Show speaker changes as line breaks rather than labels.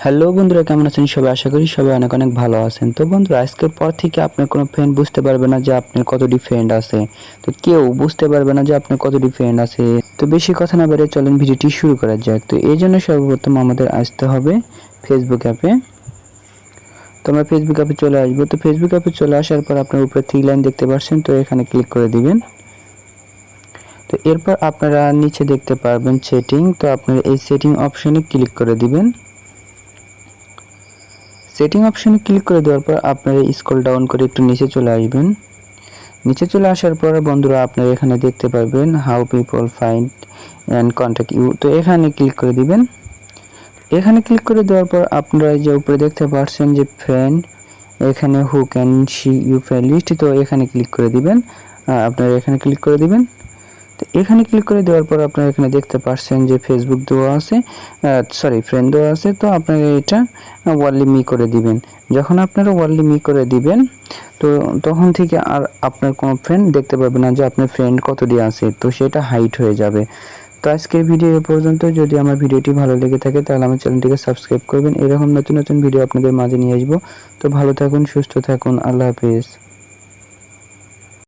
Hello বন্ধুরা, কেমন আছেন সবাই? আশা করি সবাই অনেক অনেক ভালো আছেন। তো বন্ধুরা, আজকের পর থেকে আপনার কোনো ফ্রেন্ড বুঝতে পারবে না যে আপনার কতটি ফ্রেন্ড আছে। তো কেউ বুঝতে পারবে না যে আপনার কতটি ফ্রেন্ড আছে। তো বেশি কথা না বলে চলেন ভিডিওটি শুরু করা যাক। তো এই জন্য সর্বপ্রথম আমাদের আসতে হবে ফেসবুক অ্যাপে। তো আমরা ফেসবুক অ্যাপে চলে আসবো। তো ফেসবুক অ্যাপে চলে আসার পর আপনার উপরে 3 লাইন দেখতে পাচ্ছেন, তো এখানে ক্লিক করে দিবেন। তো এরপর আপনারা নিচে দেখতে পারবেন সেটিং, তো আপনারা এই সেটিং অপশনে ক্লিক করে দিবেন। সেটিং অপশনে ক্লিক করে দেওয়ার পর আপনারা স্ক্রল ডাউন করে একটু নিচে চলে আসবেন। নিচে চলে আসার পর বন্ধুরা আপনারা এখানে দেখতে পারবেন how people find and contact you, তো এখানে ক্লিক করে দিবেন। এখানে ক্লিক করে দেওয়ার পর আপনারা যে উপরে দেখতে পাচ্ছেন যে ফ্রেন্ড, এখানে who can see you friend list, তো এখানে ক্লিক করে দিবেন। আপনারা এখানে ক্লিক করে দিবেন। তো এখানে ক্লিক করে দেওয়ার পর আপনারা এখানে দেখতে পাচ্ছেন যে ফেসবুক দেওয়া আছে, ফ্রেন্ড দেওয়া আছে। তো আপনারা এটা ওয়ানলি মি করে দিবেন। যখন আপনারা ওয়ানলি মি করে দিবেন, তো তখন থেকে আর আপনার কোনো ফ্রেন্ড দেখতে পাবে না যে আপনার ফ্রেন্ড কতটি আছে, তো সেটা হাইড হয়ে যাবে। তো আজকের ভিডিও এ পর্যন্ত। যদি আমার ভিডিওটি ভালো লেগে থাকে তাহলে আমার চ্যানেলটিকে সাবস্ক্রাইব করবেন। এরকম নতুন নতুন ভিডিও আপনাদের মাঝে নিয়ে আসবো। তো ভালো থাকুন, সুস্থ থাকুন, আল্লাহ হাফেজ।